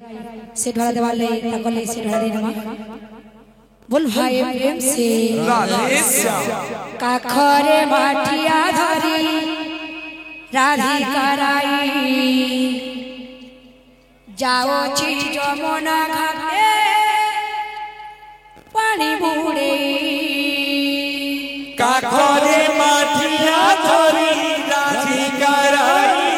से ढोला देवाले तकले से ढोला देनमा बोल भाई प्रेम से राधे श्याम काखरे माटिया धरी राधिका राई जाओ छी जमुना घाटे पानी बुड़े काखरे माटिया धरी राधिका राई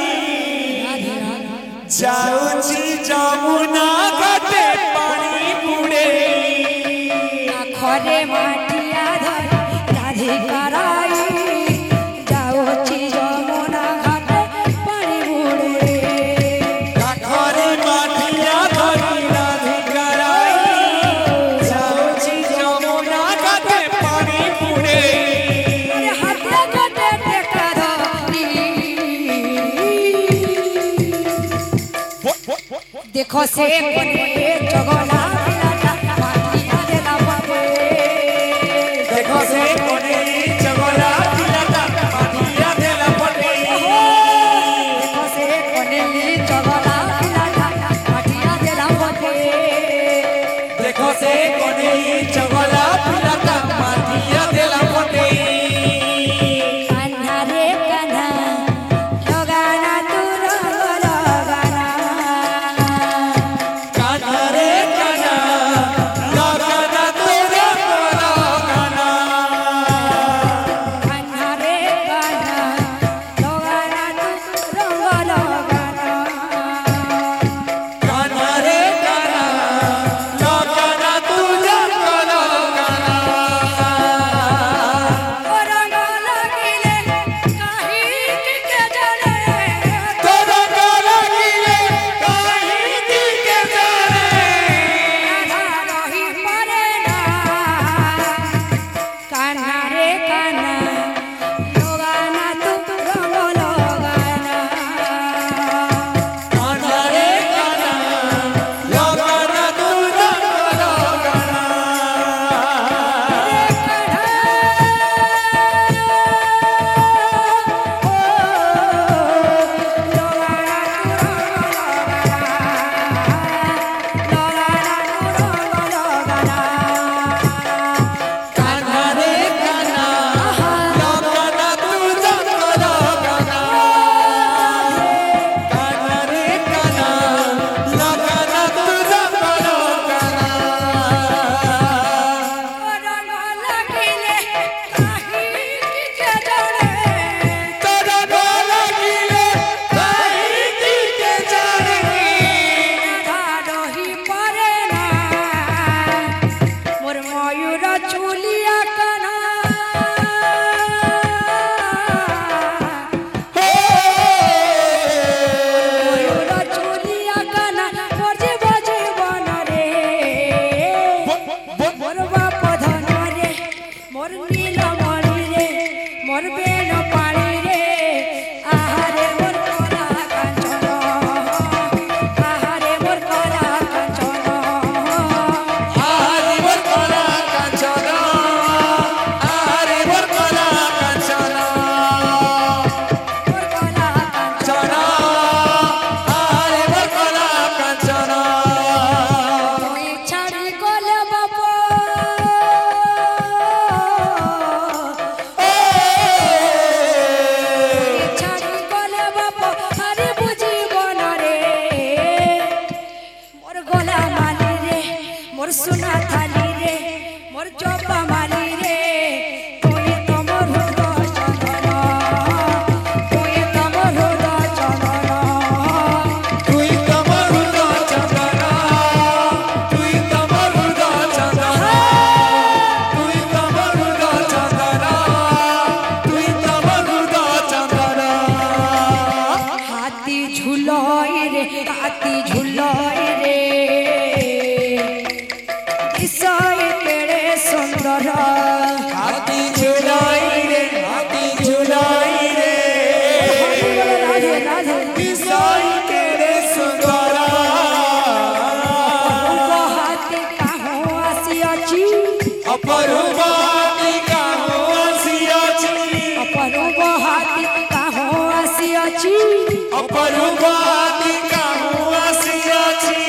जाओ छी जमुना घाटे पानी बुड़े काखरे माटिया धरी राधिका राई जाओ छी जमुना घाटे पानी बुड़े काखरे माटिया धरी राधिका राई जाओ छी जमुना घाटे पानी बुड़े हाथे घाटे टेका धरी देखो से कोने जगला मिलाता माटिया देला पटे देखो से कोने जगला मिलाता माटिया देला पटे देखो से कोने जगला मिलाता माटिया देला पटे देखो से कोने जगला मिलाता माटिया देला पटे कान्हा रे कान्हा लगाना तू रंग लगाना कान्हा रे कान्हा लगाना तू रंग लगाना कान्हा रे कान्हा लगाना तू रंग लगाना कान्हा रे कान्हा लगाना तू रंग लगाना ओ रंग लगिले काही के जाने तोरा लगिले काही दिके जाने राधा रही मरे ना कान्हा रे कान्हा लगाना तू रंग लगाना कान्हा रे कान्हा लगाना तू रंग लगाना कान्हा रे कान्हा लगाना तू रंग लगाना कान्हा रे कान्हा लगाना तू रंग लगाना तोरा लगिले काही दिके जाने चुलिया कना मयूर चुलिया कना बजे बजे बन रे मोर बाप धन रे मोर नील मणि रे मोर बेन पानी रे आहारे मोर कला कांचन आहारे मोर कला कांचन आरे मोर कला कांचन आरे मोर कला कांचन मोर कला कांचन आरे मोर कला कांचन तुई छाड़ी गले बाप छाड़ी गले बाप हरे बुझी बन रे मोर गला माली रे मोर सोना थाली रे मोर चोपा माली रे तुई तो मोर हृदय चंदन तुई तो मोर हृदय चंदन तुई तमरुद चंदन तुई तमरुद चंदन तुई तमरुद चंदन तुई तमरुद चंदन हाथी झुलोय रे दिसय केड़े सुंदर हाथी झुलाई रे राधे राधे किसाई तेरे सुंदरा वो हाथी काहो आसी अछि अपरुबाती का हुआसिया छी अपन वो हाथी काहो आसी अछि अपरुबाती का हुआसिया छी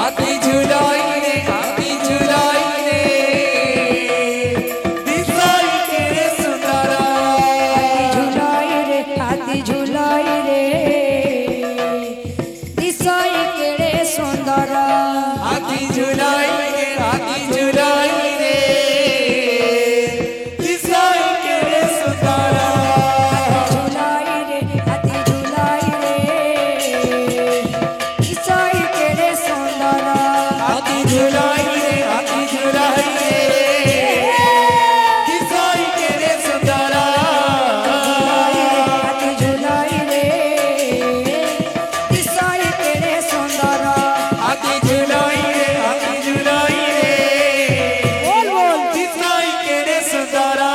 हाथी झुलाई रे दिसाई केड़े सुंदरा हाथी झुलाई रे दिसाई केड़े सुंदर हाथी झुलाई रे दिसाई केड़े सुंदरा हाथी झुलाई रे दिसाई केड़े सुंदर हाथी झुलाई रे दिसाई केड़े सुंदरा हाथी झुलाई रे दिसाई केड़े सुंदर हाथी झुलाई रे बोल बोल दिसाई केड़े सुंदरा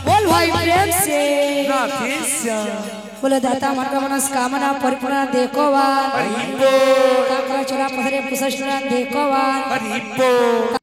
बोल भाई प्रेम से राधेश्याम बोले दाता मन का मनस्कामना परिपूर्ण देखो वा हरि बोल काका चोरा पथरे पुसष्टना देखो वा हरि बोल।